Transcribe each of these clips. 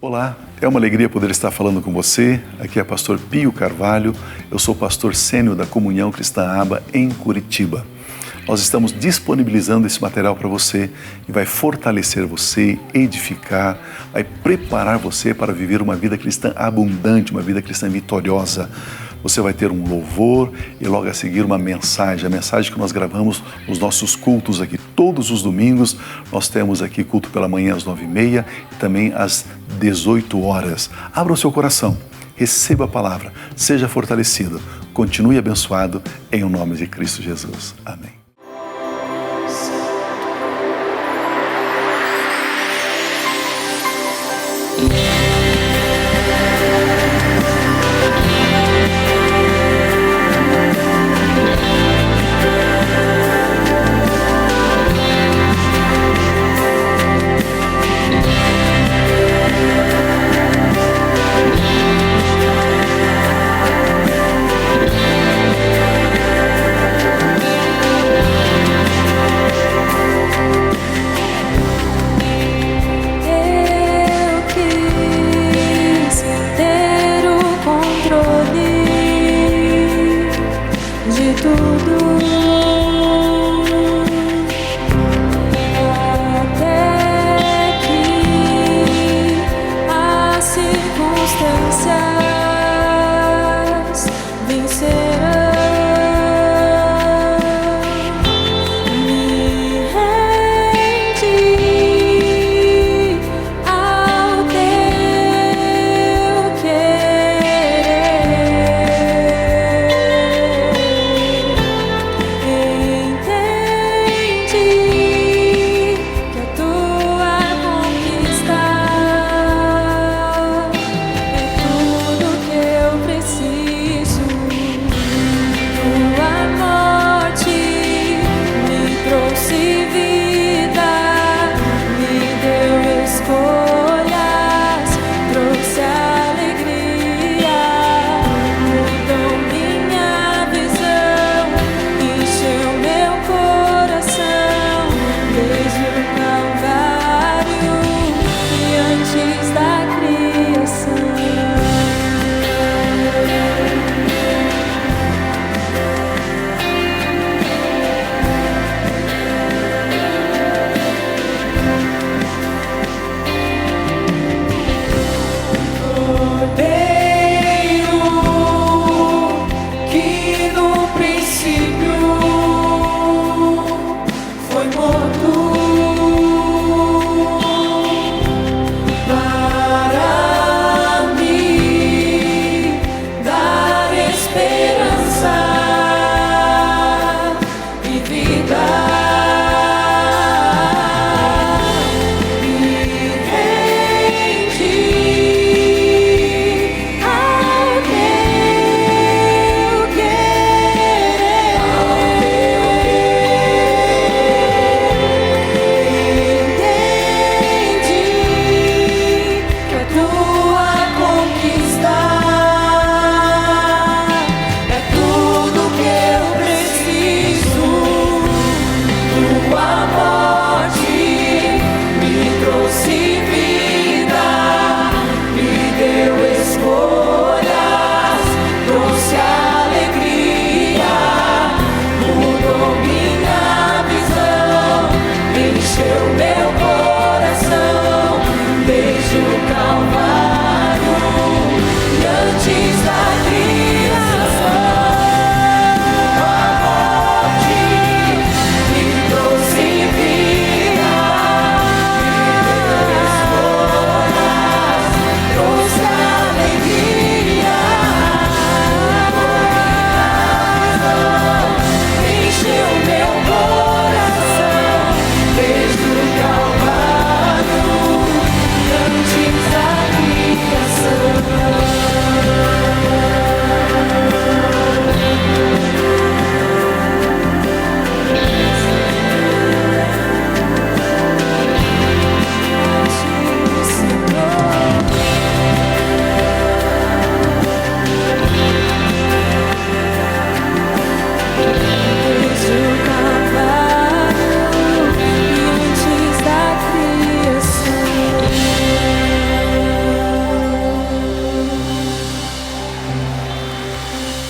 Olá, é uma alegria poder estar falando com você. Aqui é pastor Pio Carvalho, eu sou pastor sênior da Comunhão Cristã Aba em Curitiba. Nós estamos disponibilizando esse material para você e vai fortalecer você, edificar, vai preparar você para viver uma vida cristã abundante, uma vida cristã vitoriosa. Você vai ter um louvor e logo a seguir uma mensagem, a mensagem que nós gravamos nos nossos cultos aqui. Todos os domingos nós temos aqui culto pela manhã às 9h30 e também às 18 horas. Abra o seu coração, receba a palavra, seja fortalecido, continue abençoado em nome de Cristo Jesus. Amém.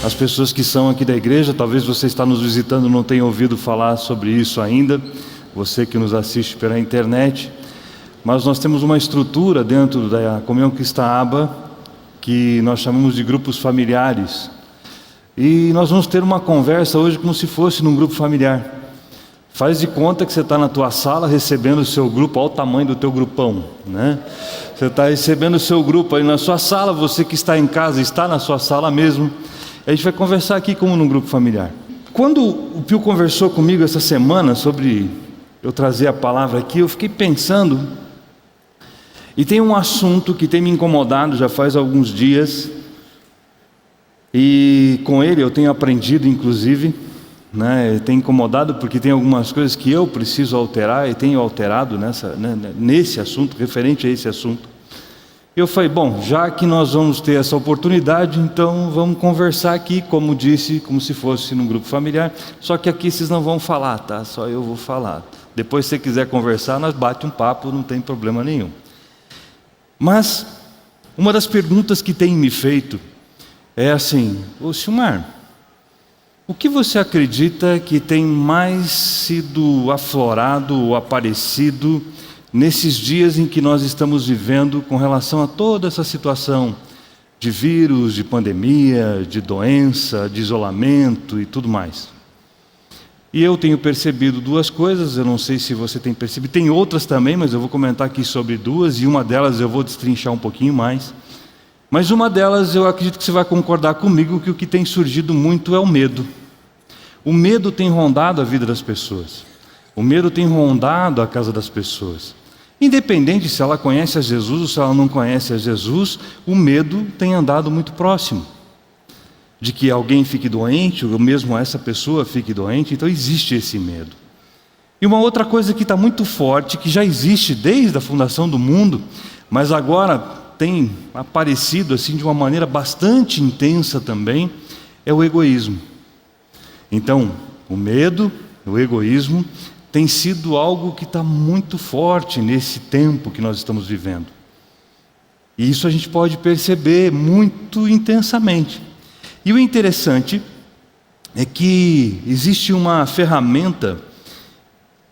As pessoas que são aqui da igreja, talvez você está nos visitando e não tenha ouvido falar sobre isso ainda, você que nos assiste pela internet, mas nós temos uma estrutura dentro da Comunhão Cristã Aba que nós chamamos de grupos familiares, e nós vamos ter uma conversa hoje como se fosse num grupo familiar. Faz de conta que você está na tua sala recebendo o seu grupo, olha o tamanho do teu grupão, né? Você está recebendo o seu grupo aí na sua sala, você que está em casa está na sua sala mesmo. A gente vai conversar aqui como num grupo familiar. Quando o Pio conversou comigo essa semana sobre eu trazer a palavra aqui, eu fiquei pensando, e tem um assunto que tem me incomodado já faz alguns dias, e com ele eu tenho aprendido inclusive, né? Tem incomodado porque tem algumas coisas que eu preciso alterar e tenho alterado nesse assunto, referente a esse assunto. Eu falei, bom, já que nós vamos ter essa oportunidade, então vamos conversar aqui, como disse, como se fosse num grupo familiar, só que aqui vocês não vão falar, tá? Só eu vou falar. Depois, se você quiser conversar, nós bate um papo, não tem problema nenhum. Mas, uma das perguntas que tem me feito é assim, ô Silmar, o que você acredita que tem mais sido aflorado ou aparecido nesses dias em que nós estamos vivendo com relação a toda essa situação de vírus, de pandemia, de doença, de isolamento e tudo mais? E eu tenho percebido duas coisas, eu não sei se você tem percebido, tem outras também, mas eu vou comentar aqui sobre duas, e uma delas eu vou destrinchar um pouquinho mais. Mas uma delas eu acredito que você vai concordar comigo que o que tem surgido muito é o medo. O medo tem rondado a vida das pessoas. O medo tem rondado a casa das pessoas. Independente se ela conhece a Jesus ou se ela não conhece a Jesus, o medo tem andado muito próximo de que alguém fique doente, ou mesmo essa pessoa fique doente. Então existe esse medo. E uma outra coisa que está muito forte, que já existe desde a fundação do mundo, mas agora tem aparecido assim de uma maneira bastante intensa também, é o egoísmo. Então, o medo, o egoísmo, tem sido algo que está muito forte nesse tempo que nós estamos vivendo. E isso a gente pode perceber muito intensamente. E o interessante é que existe uma ferramenta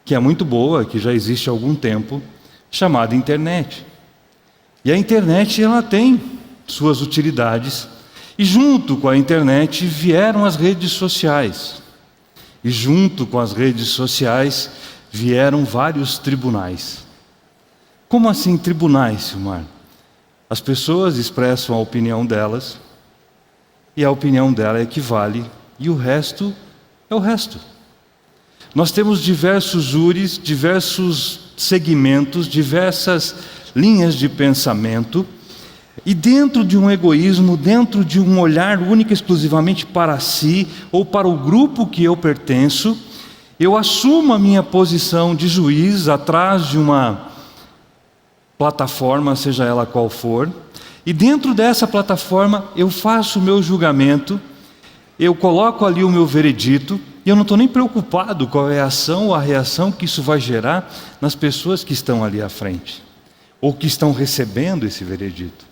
que é muito boa, que já existe há algum tempo, chamada internet. E a internet, ela tem suas utilidades, e junto com a internet vieram as redes sociais. E junto com as redes sociais vieram vários tribunais. Como assim tribunais, Silmar? As pessoas expressam a opinião delas, e a opinião dela é que vale, e o resto é o resto. Nós temos diversos júris, diversos segmentos, diversas linhas de pensamento, e dentro de um egoísmo, dentro de um olhar único exclusivamente para si, ou para o grupo que eu pertenço, eu assumo a minha posição de juiz atrás de uma plataforma, seja ela qual for, e dentro dessa plataforma eu faço o meu julgamento, eu coloco ali o meu veredito, e eu não estou nem preocupado qual é a ação ou a reação que isso vai gerar nas pessoas que estão ali à frente, ou que estão recebendo esse veredito.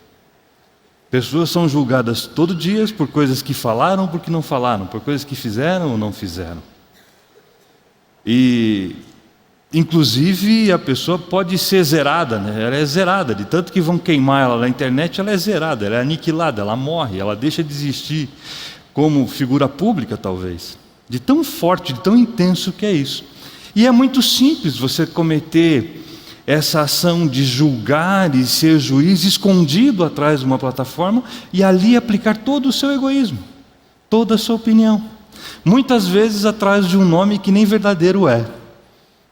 Pessoas são julgadas todo dia por coisas que falaram ou porque não falaram, por coisas que fizeram ou não fizeram. E, inclusive, a pessoa pode ser zerada, né? Ela é zerada, de tanto que vão queimar ela na internet, ela é zerada, ela é aniquilada, ela morre, ela deixa de existir como figura pública, talvez. De tão forte, de tão intenso que é isso. E é muito simples você cometer essa ação de julgar e ser juiz escondido atrás de uma plataforma e ali aplicar todo o seu egoísmo, toda a sua opinião. Muitas vezes atrás de um nome que nem verdadeiro é,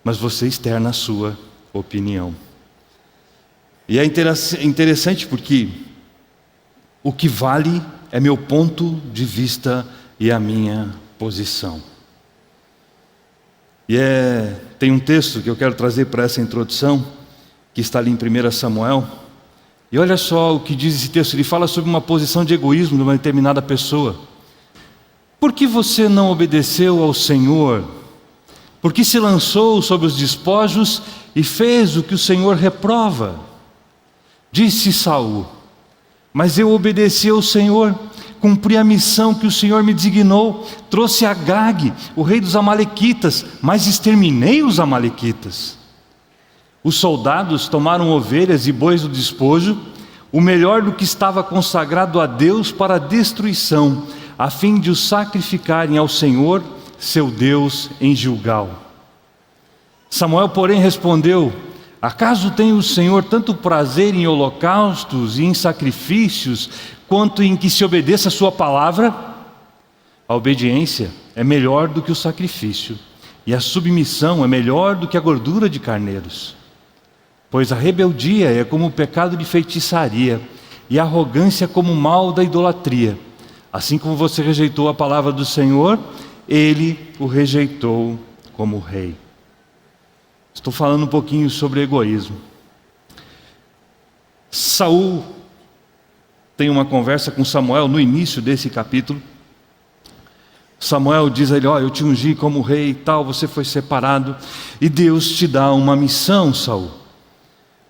mas você externa a sua opinião. E é interessante porque o que vale é meu ponto de vista e a minha posição. E tem um texto que eu quero trazer para essa introdução, que está ali em 1 Samuel, e olha só o que diz esse texto. Ele fala sobre uma posição de egoísmo de uma determinada pessoa. Por que você não obedeceu ao Senhor? Por que se lançou sobre os despojos e fez o que o Senhor reprova? Disse Saul, mas eu obedeci ao Senhor. cumpri a missão que o Senhor me designou. Trouxe Agag, o rei dos amalequitas, mas exterminei os amalequitas. Os soldados tomaram ovelhas e bois do despojo, o melhor do que estava consagrado a Deus para a destruição, a fim de os sacrificarem ao Senhor, seu Deus, em Gilgal. Samuel, porém, respondeu: acaso tem o Senhor tanto prazer em holocaustos e em sacrifícios, quanto em que se obedeça a sua palavra? A obediência é melhor do que o sacrifício, e a submissão é melhor do que a gordura de carneiros. Pois a rebeldia é como o pecado de feitiçaria, e a arrogância como o mal da idolatria. Assim como você rejeitou a palavra do Senhor, ele o rejeitou como rei. Estou falando um pouquinho sobre egoísmo. Saul tem uma conversa com Samuel no início desse capítulo. Samuel diz a ele: eu te ungi como rei e tal, você foi separado, e Deus te dá uma missão, Saul.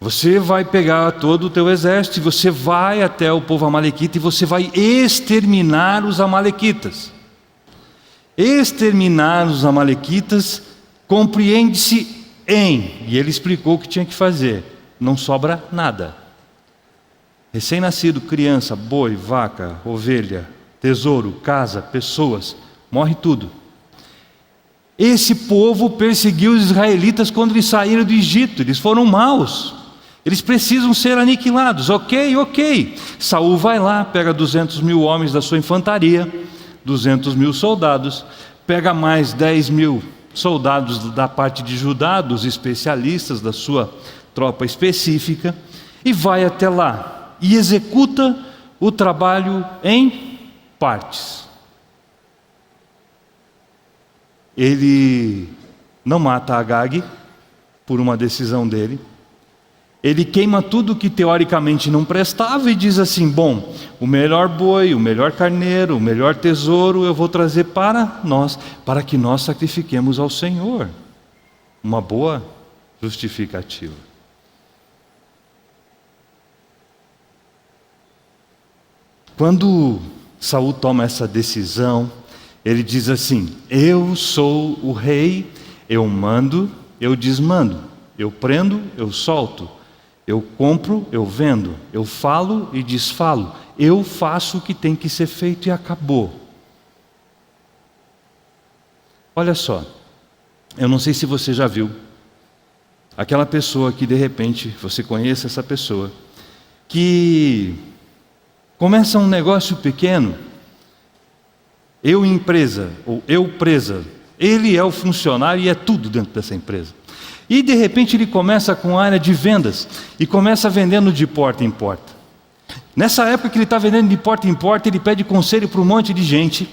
Você vai pegar todo o teu exército, e você vai até o povo amalequita, e você vai exterminar os amalequitas. Exterminar os amalequitas compreende-se e ele explicou o que tinha que fazer: não sobra nada. Recém-nascido, criança, boi, vaca, ovelha, tesouro, casa, pessoas, morre tudo. Esse povo perseguiu os israelitas quando eles saíram do Egito. Eles foram maus, eles precisam ser aniquilados. Ok. Saul vai lá, pega 200.000 homens da sua infantaria, 200.000 soldados, pega mais 10.000 soldados da parte de Judá, dos especialistas da sua tropa específica, e vai até lá e executa o trabalho em partes. Ele não mata Agag por uma decisão dele. Ele queima tudo que teoricamente não prestava e diz assim: bom, o melhor boi, o melhor carneiro, o melhor tesouro eu vou trazer para nós, para que nós sacrifiquemos ao Senhor. Uma boa justificativa. Quando Saul toma essa decisão, ele diz assim: eu sou o rei, eu mando, eu desmando, eu prendo, eu solto. Eu compro, eu vendo, eu falo e desfalo, eu faço o que tem que ser feito e acabou. Olha só, eu não sei se você já viu aquela pessoa que de repente, você conhece essa pessoa, que começa um negócio pequeno, eu empresa, ou eu presa, ele é o funcionário e é tudo dentro dessa empresa. E de repente ele começa com a área de vendas e começa vendendo de porta em porta. Nessa época que ele está vendendo de porta em porta, ele pede conselho para um monte de gente.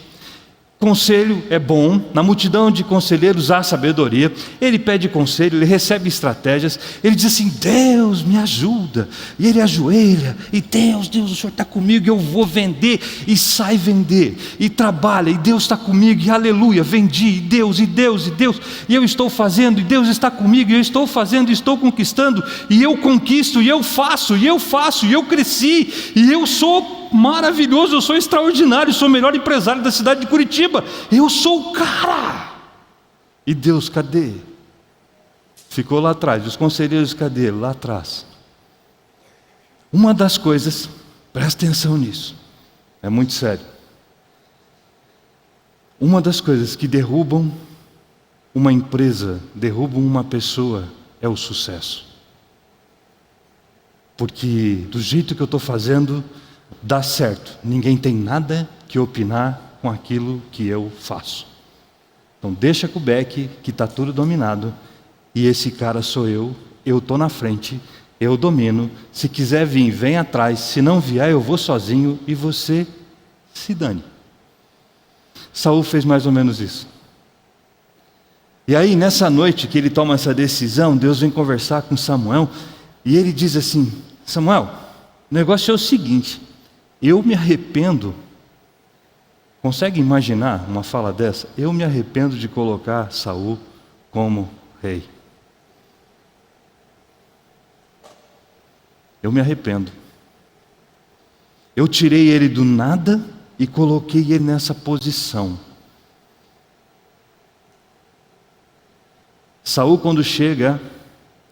Conselho é bom, na multidão de conselheiros há sabedoria. Ele pede conselho, ele recebe estratégias, ele diz assim: Deus me ajuda, e ele ajoelha, e Deus, o Senhor está comigo, eu vou vender, e sai vender, e trabalha, e Deus está comigo, e aleluia, vendi, e Deus, e eu estou fazendo, e Deus está comigo, e eu estou fazendo, e estou conquistando, e eu conquisto, e eu faço, e eu cresci, e eu sou maravilhoso, eu sou extraordinário, sou o melhor empresário da cidade de Curitiba, eu sou o cara. E Deus, cadê? Ficou lá atrás. Os conselheiros, cadê? Lá atrás. Uma das coisas, presta atenção nisso, é muito sério. Uma das coisas que derrubam uma empresa, derrubam uma pessoa, é o sucesso. Porque do jeito que eu estou fazendo, dá certo, ninguém tem nada que opinar com aquilo que eu faço. Então deixa com o Beck, que está tudo dominado, e esse cara sou eu estou na frente, eu domino, se quiser vir, vem atrás, se não vier eu vou sozinho e você se dane. Saul fez mais ou menos isso. E aí nessa noite que ele toma essa decisão, Deus vem conversar com Samuel, e ele diz assim: Samuel, o negócio é o seguinte, eu me arrependo. Consegue imaginar uma fala dessa? Eu me arrependo de colocar Saul como rei. Eu me arrependo. Eu tirei ele do nada e coloquei ele nessa posição. Saul, quando chega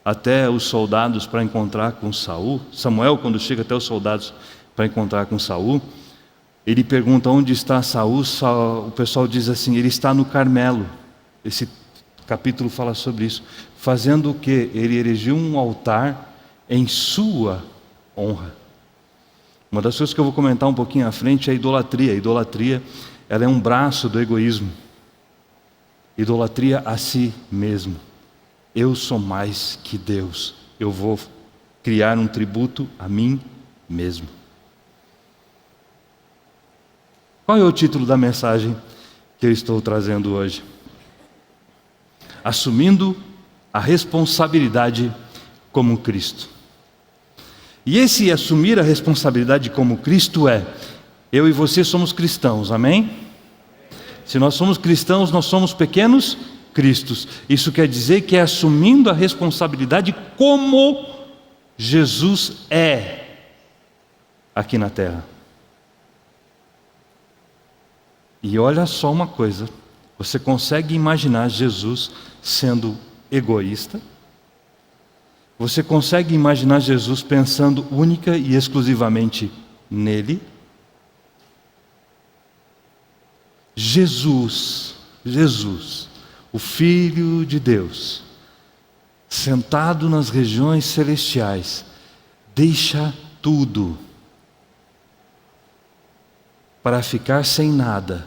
até os soldados para encontrar com Saul, Samuel, quando chega até os soldados para encontrar com Saul, ele pergunta onde está Saul. O pessoal diz assim: ele está no Carmelo. Esse capítulo fala sobre isso. Fazendo o quê? Ele erigiu um altar em sua honra. Uma das coisas que eu vou comentar um pouquinho à frente é a idolatria. A idolatria, ela é um braço do egoísmo. Idolatria a si mesmo. Eu sou mais que Deus. Eu vou criar um tributo a mim mesmo. Qual é o título da mensagem que eu estou trazendo hoje? Assumindo a responsabilidade como Cristo. E esse assumir a responsabilidade como Cristo eu e você somos cristãos, amém? Se nós somos cristãos, nós somos pequenos cristos. Isso quer dizer que é assumindo a responsabilidade como Jesus é aqui na terra. E olha só uma coisa, você consegue imaginar Jesus sendo egoísta? Você consegue imaginar Jesus pensando única e exclusivamente nele? Jesus, o Filho de Deus, sentado nas regiões celestiais, deixa tudo para ficar sem nada,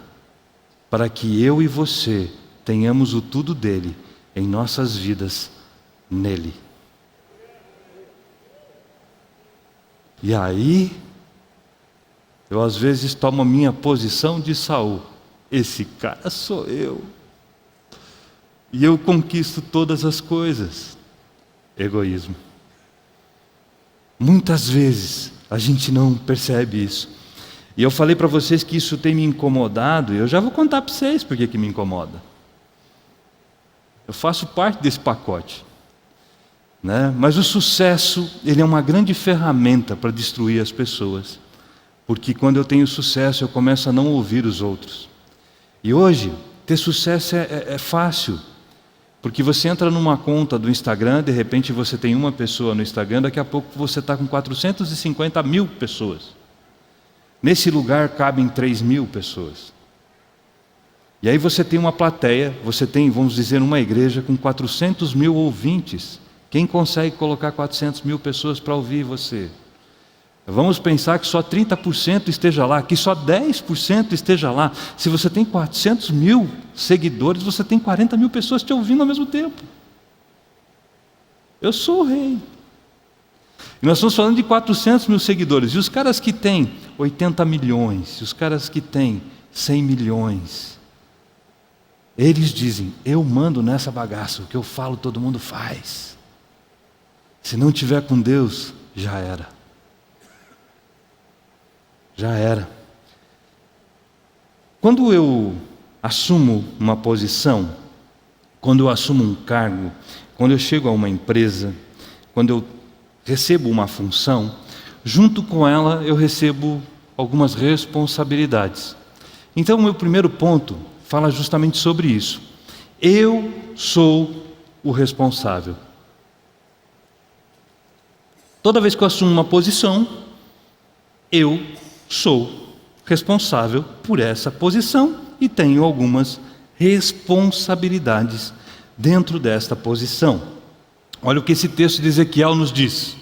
para que eu e você tenhamos o tudo dele em nossas vidas nele. E aí, eu às vezes tomo a minha posição de Saul. Esse cara sou eu. E eu conquisto todas as coisas. Egoísmo. Muitas vezes a gente não percebe isso. E eu falei para vocês que isso tem me incomodado, e eu já vou contar para vocês por que me incomoda. Eu faço parte desse pacote. Mas o sucesso, ele é uma grande ferramenta para destruir as pessoas. Porque quando eu tenho sucesso, eu começo a não ouvir os outros. E hoje, ter sucesso é fácil. Porque você entra numa conta do Instagram, de repente você tem uma pessoa no Instagram, daqui a pouco você está com 450 mil pessoas. Nesse lugar cabem 3 mil pessoas. E aí você tem uma plateia, você tem, vamos dizer, uma igreja com 400 mil ouvintes. Quem consegue colocar 400 mil pessoas para ouvir você? Vamos pensar que só 30% esteja lá, que só 10% esteja lá. Se você tem 400 mil seguidores, você tem 40 mil pessoas te ouvindo ao mesmo tempo. Eu sou o rei. E nós estamos falando de 400 mil seguidores. E os caras que têm 80 milhões, e os caras que têm 100 milhões, eles dizem: eu mando nessa bagaça, o que eu falo todo mundo faz. Se não tiver com Deus, já era. Já era. Quando eu assumo uma posição, quando eu assumo um cargo, quando eu chego a uma empresa, quando eu recebo uma função, junto com ela eu recebo algumas responsabilidades. Então o meu primeiro ponto fala justamente sobre isso. Eu sou o responsável. Toda vez que eu assumo uma posição, eu sou responsável por essa posição e tenho algumas responsabilidades dentro desta posição. Olha o que esse texto de Ezequiel nos diz.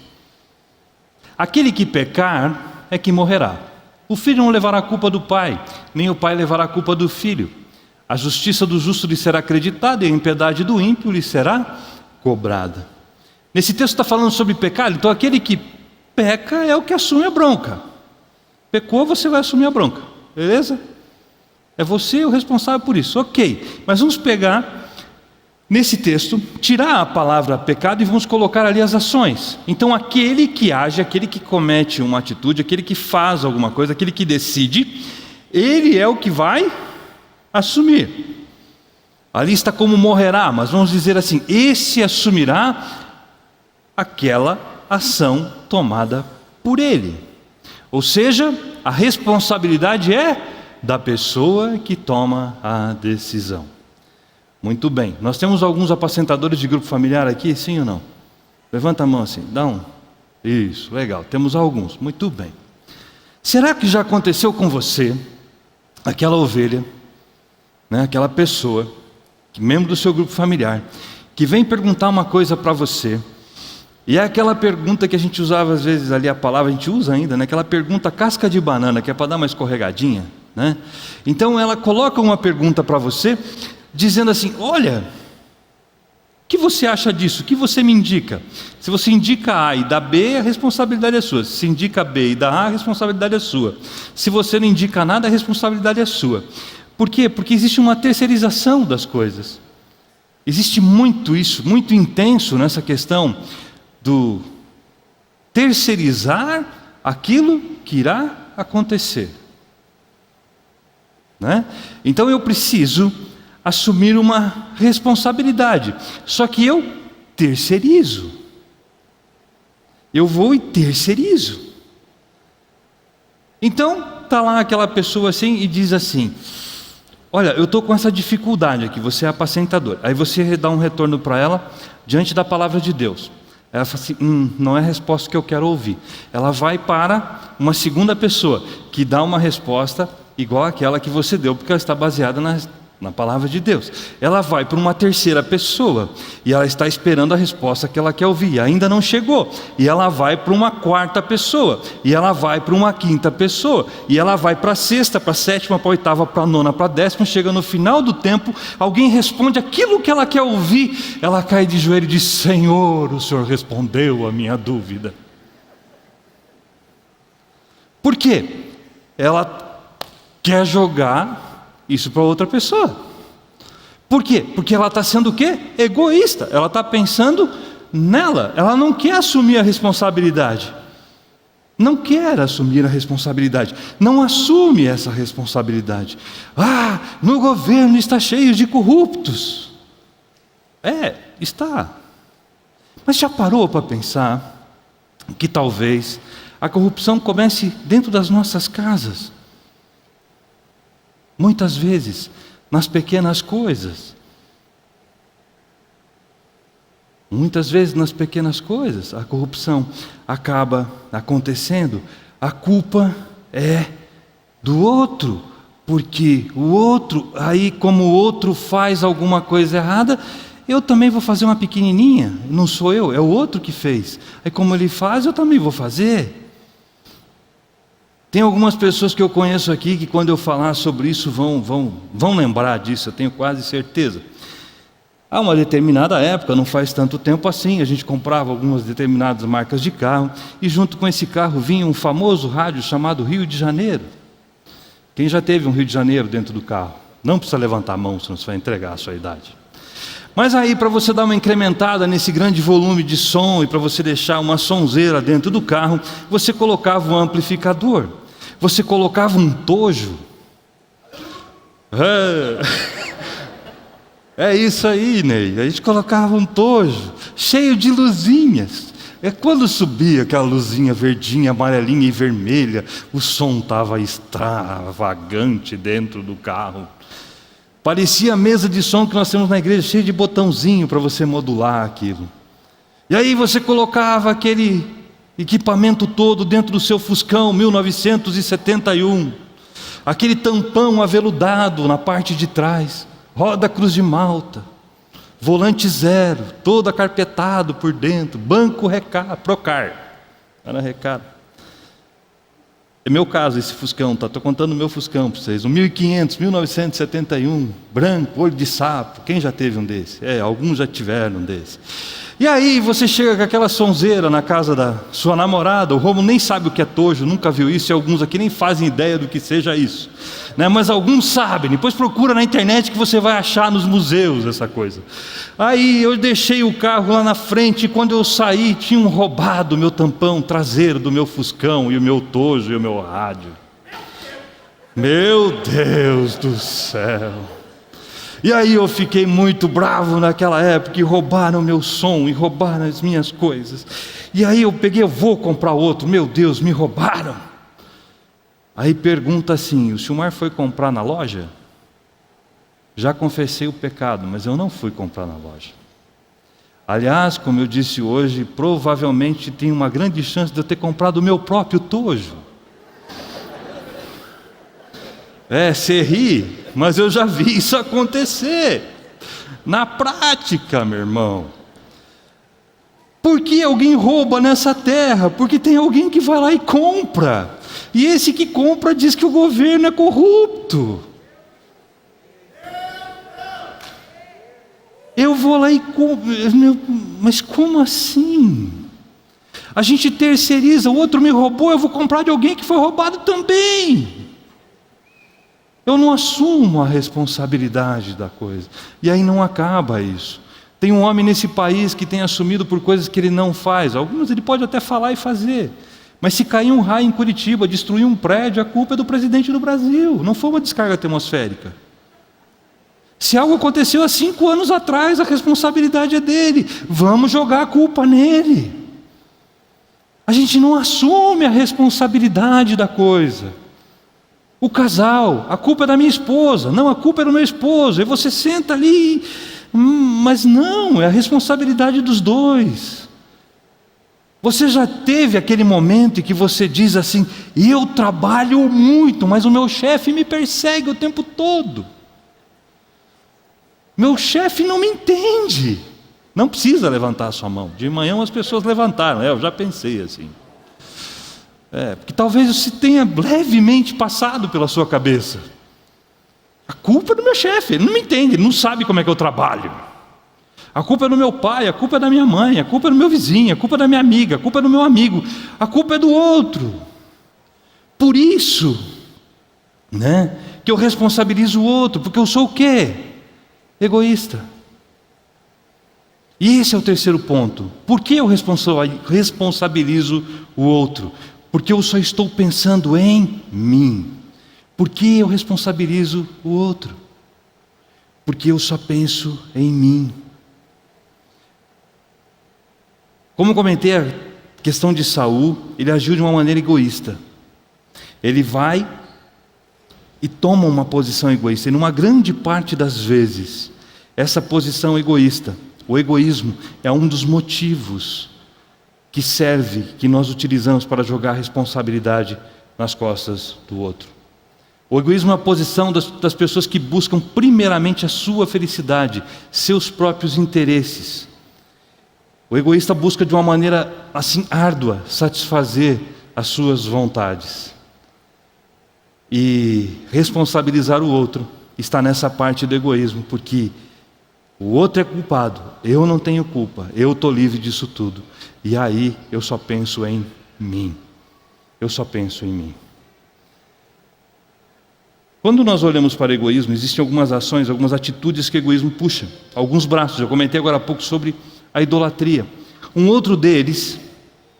Aquele que pecar é que morrerá. O filho não levará a culpa do pai, nem o pai levará a culpa do filho. A justiça do justo lhe será acreditada e a impiedade do ímpio lhe será cobrada. Nesse texto está falando sobre pecado, então aquele que peca é o que assume a bronca. Pecou, você vai assumir a bronca, beleza? É você o responsável por isso, ok. Mas vamos pegar, nesse texto, tirar a palavra pecado e vamos colocar ali as ações. Então aquele que age, aquele que comete uma atitude, aquele que faz alguma coisa, aquele que decide, ele é o que vai assumir. Ali está como morrerá, mas vamos dizer assim, esse assumirá aquela ação tomada por ele. Ou seja, a responsabilidade é da pessoa que toma a decisão. Muito bem, nós temos alguns apacentadores de grupo familiar aqui, sim ou não? Levanta a mão assim, dá um. Isso, legal, temos alguns, muito bem. Será que já aconteceu com você, aquela ovelha, né, aquela pessoa, membro do seu grupo familiar, que vem perguntar uma coisa para você, e é aquela pergunta que a gente usava às vezes ali, a palavra a gente usa ainda, né, aquela pergunta casca de banana, que é para dar uma escorregadinha, né? Então ela coloca uma pergunta para você, dizendo assim: olha, o que você acha disso? O que você me indica? Se você indica A e dá B, a responsabilidade é sua. Se indica B e dá A, a responsabilidade é sua. Se você não indica nada, a responsabilidade é sua. Por quê? Porque existe uma terceirização das coisas. Existe muito isso, muito intenso nessa questão do terceirizar aquilo que irá acontecer, né? Então eu preciso assumir uma responsabilidade, só que eu terceirizo. Eu vou e terceirizo. Então está lá aquela pessoa assim e diz assim: olha, eu estou com essa dificuldade aqui, você é apacentador. Aí você dá um retorno para ela diante da palavra de Deus. Ela fala assim: não é a resposta que eu quero ouvir. Ela vai para uma segunda pessoa, que dá uma resposta igual àquela que você deu, porque ela está baseada na palavra de Deus. Ela vai para uma terceira pessoa, e ela está esperando a resposta que ela quer ouvir, ainda não chegou. E ela vai para uma quarta pessoa, e ela vai para uma quinta pessoa, e ela vai para a sexta, para a sétima, para a oitava, para a nona, para a décima. Chega no final do tempo, alguém responde aquilo que ela quer ouvir. Ela cai de joelho e diz: Senhor, o Senhor respondeu a minha dúvida. Por quê? Ela quer jogar isso para outra pessoa. Por quê? Porque ela está sendo o quê? Egoísta. Ela está pensando nela. Ela não quer assumir a responsabilidade. Não quer assumir a responsabilidade. Não assume essa responsabilidade. Ah, no governo está cheio de corruptos. Está. Mas já parou para pensar que talvez a corrupção comece dentro das nossas casas? Muitas vezes, nas pequenas coisas. Muitas vezes, nas pequenas coisas, a corrupção acaba acontecendo. A culpa é do outro, porque o outro, aí como o outro faz alguma coisa errada, eu também vou fazer uma pequenininha. Não sou eu, é o outro que fez. Aí como ele faz, eu também vou fazer. Tem algumas pessoas que eu conheço aqui que quando eu falar sobre isso vão lembrar disso, eu tenho quase certeza. Há uma determinada época, não faz tanto tempo assim, a gente comprava algumas determinadas marcas de carro, e junto com esse carro vinha um famoso rádio chamado Rio de Janeiro. Quem já teve um Rio de Janeiro dentro do carro? Não precisa levantar a mão, senão você vai entregar a sua idade. Mas aí, para você dar uma incrementada nesse grande volume de som e para você deixar uma sonzeira dentro do carro, você colocava um amplificador. Você colocava um tojo. É isso aí, Ney. A gente colocava um tojo cheio de luzinhas. Quando subia aquela luzinha verdinha, amarelinha e vermelha, o som estava extravagante dentro do carro. Parecia a mesa de som que nós temos na igreja, cheia de botãozinho para você modular aquilo. E aí você colocava aquele equipamento todo dentro do seu Fuscão 1971, aquele tampão aveludado na parte de trás, roda Cruz de Malta, volante zero, todo acarpetado por dentro, banco Procar, era Recaro. É meu caso esse Fuscão, tá? Estou contando o meu Fuscão para vocês, um 1500, 1971, branco, olho de sapo. Quem já teve um desse? Alguns já tiveram um desse. E aí você chega com aquela sonzeira na casa da sua namorada, o Romulo nem sabe o que é tojo, nunca viu isso, e alguns aqui nem fazem ideia do que seja isso, né? Mas alguns sabem, depois procura na internet que você vai achar nos museus essa coisa. Aí eu deixei o carro lá na frente, e quando eu saí, tinham roubado o meu tampão traseiro do meu Fuscão, e o meu tojo, e o meu rádio. Meu Deus do céu! E aí eu fiquei muito bravo naquela época, e roubaram meu som, e roubaram as minhas coisas. E aí eu vou comprar outro, meu Deus, me roubaram. Aí pergunta assim: o Silmar foi comprar na loja? Já confessei o pecado, mas eu não fui comprar na loja. Aliás, como eu disse hoje, provavelmente tem uma grande chance de eu ter comprado o meu próprio tojo. Você ri, mas eu já vi isso acontecer. Na prática, meu irmão. Por que alguém rouba nessa terra? Porque tem alguém que vai lá e compra. E esse que compra diz que o governo é corrupto. Eu vou lá e compro. Mas como assim? A gente terceiriza, o outro me roubou, eu vou comprar de alguém que foi roubado também. Eu não assumo a responsabilidade da coisa. E aí não acaba isso. Tem um homem nesse país que tem assumido por coisas que ele não faz. Algumas ele pode até falar e fazer. Mas se cair um raio em Curitiba, destruir um prédio, a culpa é do presidente do Brasil. Não foi uma descarga atmosférica. Se algo aconteceu há 5 anos atrás, a responsabilidade é dele. Vamos jogar a culpa nele. A gente não assume a responsabilidade da coisa. O casal, a culpa é da minha esposa. Não, a culpa é do meu esposo. E você senta ali, mas não, é a responsabilidade dos dois. Você já teve aquele momento em que você diz assim: eu trabalho muito, mas o meu chefe me persegue o tempo todo. Meu chefe não me entende. Não precisa levantar a sua mão. De manhã as pessoas levantaram. Eu já pensei assim. Porque talvez você tenha levemente passado pela sua cabeça. A culpa é do meu chefe. Ele não me entende, ele não sabe como é que eu trabalho. A culpa é do meu pai, a culpa é da minha mãe, a culpa é do meu vizinho, a culpa é da minha amiga, a culpa é do meu amigo, a culpa é do outro. Por isso, que eu responsabilizo o outro, porque eu sou o quê? Egoísta. E esse é o terceiro ponto. Por que eu responsabilizo o outro? Porque eu só estou pensando em mim. Por que eu responsabilizo o outro? Porque eu só penso em mim. Como comentei a questão de Saul, ele agiu de uma maneira egoísta. Ele vai e toma uma posição egoísta. E numa grande parte das vezes, essa posição egoísta, o egoísmo, é um dos motivos que nós utilizamos para jogar a responsabilidade nas costas do outro. O egoísmo é a posição das pessoas que buscam primeiramente a sua felicidade, seus próprios interesses. O egoísta busca de uma maneira assim árdua satisfazer as suas vontades. E responsabilizar o outro está nessa parte do egoísmo, porque o outro é culpado, eu não tenho culpa, eu estou livre disso tudo. E aí eu só penso em mim. Eu só penso em mim. Quando nós olhamos para o egoísmo, existem algumas ações, algumas atitudes que o egoísmo puxa, alguns braços. Eu comentei agora há pouco sobre a idolatria. Um outro deles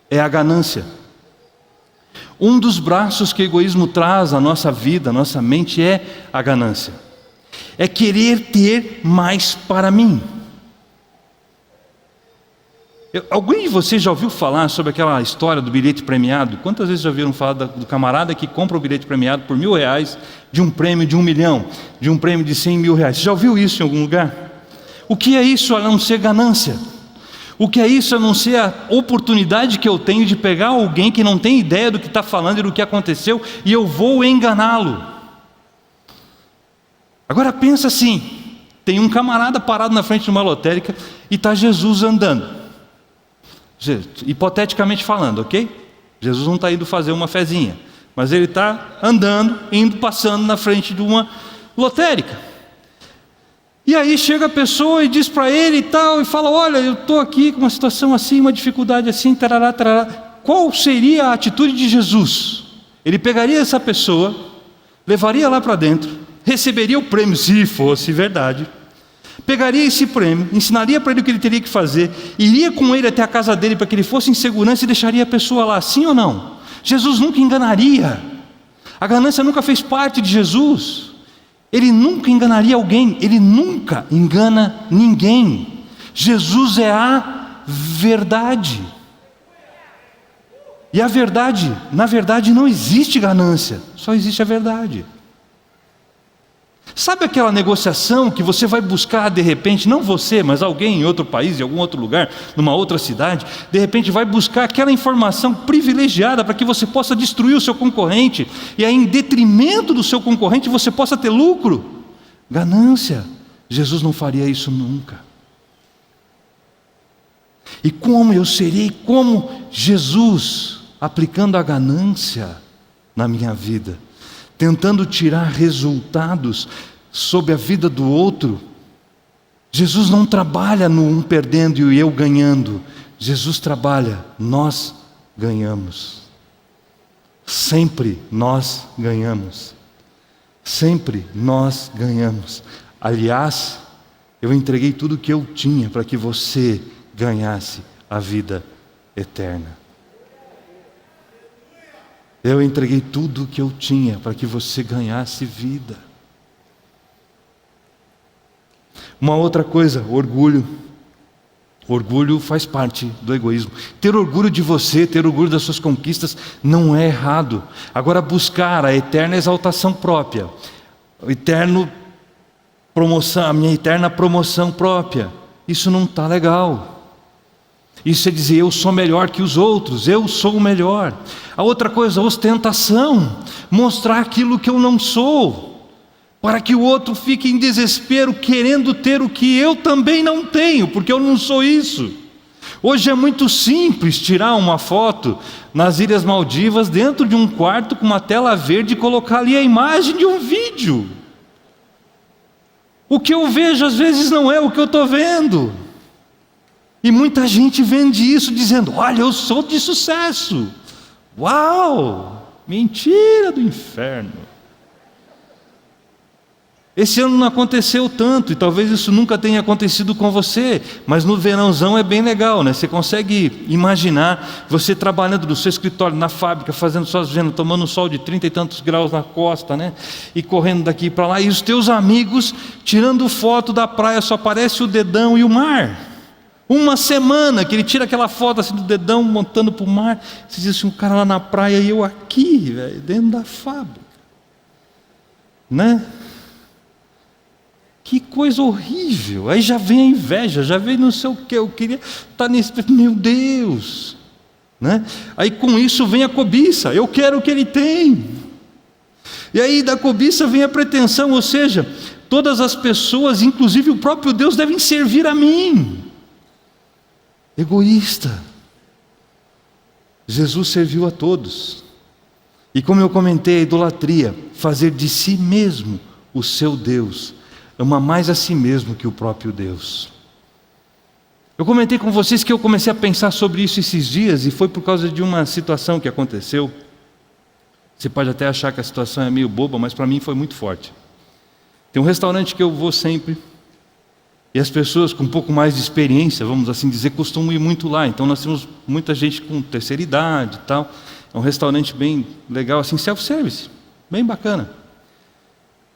é a ganância. Um dos braços que o egoísmo traz à nossa vida, à nossa mente, é a ganância. É querer ter mais para mim. Alguém de vocês já ouviu falar sobre aquela história do bilhete premiado? Quantas vezes já ouviram falar do camarada que compra o bilhete premiado por R$1.000, de um prêmio de 1 milhão, de um prêmio de 100 mil reais? Você já ouviu isso em algum lugar? O que é isso a não ser ganância? O que é isso a não ser a oportunidade que eu tenho de pegar alguém que não tem ideia do que está falando e do que aconteceu e eu vou enganá-lo? Agora pensa assim, tem um camarada parado na frente de uma lotérica e está Jesus andando. Hipoteticamente falando, ok? Jesus não está indo fazer uma fezinha, mas ele está andando, passando na frente de uma lotérica. E aí chega a pessoa e diz para ele e tal, e fala: olha, eu estou aqui com uma situação assim, uma dificuldade assim, tarará, tarará. Qual seria a atitude de Jesus? Ele pegaria essa pessoa, levaria lá para dentro, receberia o prêmio, se fosse verdade, pegaria esse prêmio, ensinaria para ele o que ele teria que fazer, iria com ele até a casa dele para que ele fosse em segurança e deixaria a pessoa lá, sim ou não? Jesus nunca enganaria. A ganância nunca fez parte de Jesus. Ele nunca enganaria alguém, ele nunca engana ninguém. Jesus é a verdade. E a verdade, na verdade não existe ganância, só existe a verdade. Sabe aquela negociação que você vai buscar de repente, não você, mas alguém em outro país, em algum outro lugar, numa outra cidade, de repente vai buscar aquela informação privilegiada para que você possa destruir o seu concorrente, e aí em detrimento do seu concorrente você possa ter lucro? Ganância. Jesus não faria isso nunca. E como eu serei como Jesus, aplicando a ganância na minha vida, tentando tirar resultados sobre a vida do outro? Jesus não trabalha no um perdendo e o eu ganhando. Jesus trabalha, nós ganhamos. Sempre nós ganhamos. Sempre nós ganhamos. Aliás, eu entreguei tudo o que eu tinha para que você ganhasse a vida eterna. Eu entreguei tudo o que eu tinha para que você ganhasse vida. Uma outra coisa, orgulho. Orgulho faz parte do egoísmo. Ter orgulho de você, ter orgulho das suas conquistas não é errado. Agora, buscar a eterna exaltação própria, a minha eterna promoção própria, isso não está legal. Isso é dizer, eu sou melhor que os outros, eu sou o melhor. A outra coisa, ostentação, mostrar aquilo que eu não sou, para que o outro fique em desespero, querendo ter o que eu também não tenho, porque eu não sou isso. Hoje é muito simples tirar uma foto nas Ilhas Maldivas, dentro de um quarto com uma tela verde, e colocar ali a imagem de um vídeo. O que eu vejo às vezes não é o que eu estou vendo. E muita gente vende isso dizendo, olha, eu sou de sucesso. Uau! Mentira do inferno. Esse ano não aconteceu tanto, e talvez isso nunca tenha acontecido com você, mas no verãozão é bem legal, né? Você consegue imaginar você trabalhando no seu escritório, na fábrica, fazendo suas vendas, tomando um sol de 30 e tantos graus na costa, né? E correndo daqui para lá, e os teus amigos tirando foto da praia, só aparece o dedão e o mar. Uma semana que ele tira aquela foto assim do dedão, montando para o mar. Você diz assim, o cara lá na praia e eu aqui, velho, dentro da fábrica. Né? Que coisa horrível. Aí já vem a inveja, já vem não sei o que. Eu queria estar nesse... Meu Deus. Né? Aí com isso vem a cobiça. Eu quero o que ele tem. E aí da cobiça vem a pretensão. Ou seja, todas as pessoas, inclusive o próprio Deus, devem servir a mim. Egoísta. Jesus serviu a todos. E como eu comentei, a idolatria, fazer de si mesmo o seu Deus, ama mais a si mesmo que o próprio Deus. Eu comentei com vocês que eu comecei a pensar sobre isso esses dias, e foi por causa de uma situação que aconteceu. Você pode até achar que a situação é meio boba, mas para mim foi muito forte. Tem um restaurante que eu vou sempre, e as pessoas com um pouco mais de experiência, vamos assim dizer, costumam ir muito lá. Então nós temos muita gente com terceira idade e tal. É um restaurante bem legal, assim, self-service, bem bacana.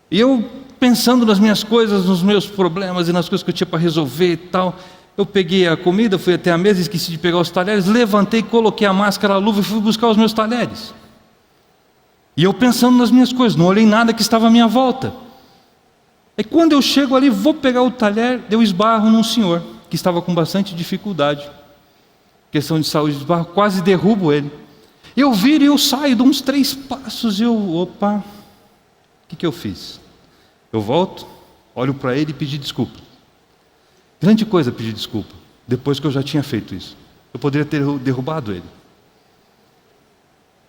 E eu, pensando nas minhas coisas, nos meus problemas e nas coisas que eu tinha para resolver e tal, eu peguei a comida, fui até a mesa, esqueci de pegar os talheres, levantei, coloquei a máscara, a luva e fui buscar os meus talheres. E eu pensando nas minhas coisas, não olhei nada que estava à minha volta. E quando eu chego ali, vou pegar o talher, eu esbarro num senhor que estava com bastante dificuldade, questão de saúde, esbarro, quase derrubo ele. Eu viro e eu saio, dou uns 3 passos, opa, o que eu fiz? Eu volto, olho para ele e pedi desculpa. Grande coisa pedir desculpa, depois que eu já tinha feito isso. Eu poderia ter derrubado ele.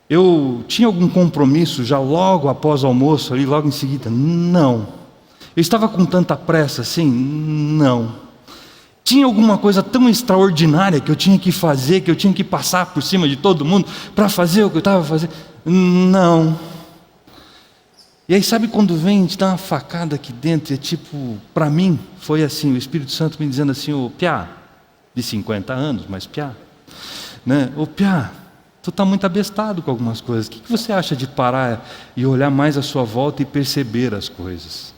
Eu tinha algum compromisso já logo após o almoço, ali logo em seguida? Não. Eu estava com tanta pressa assim? Não. Tinha alguma coisa tão extraordinária que eu tinha que fazer, que eu tinha que passar por cima de todo mundo para fazer o que eu estava fazendo? Não. E aí sabe quando vem, te dá uma facada aqui dentro, é tipo, para mim, foi assim, o Espírito Santo me dizendo assim, ô Piá, de 50 anos, mas Piá, né? Ô Piá, tu está muito abestado com algumas coisas, o que você acha de parar e olhar mais à sua volta e perceber as coisas?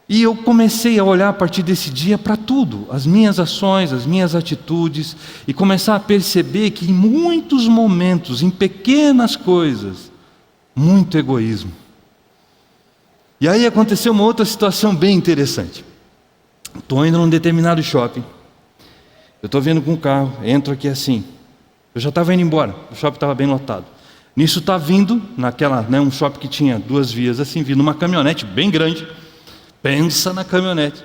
E eu comecei a olhar a partir desse dia para tudo, as minhas ações, as minhas atitudes, e começar a perceber que em muitos momentos, em pequenas coisas, muito egoísmo. E aí aconteceu uma outra situação bem interessante. Estou indo num determinado shopping, eu estou vindo com o carro, entro aqui assim, eu já estava indo embora, o shopping estava bem lotado. Nisso está vindo, um shopping que tinha 2 vias assim, vindo uma caminhonete bem grande. Pensa na caminhonete.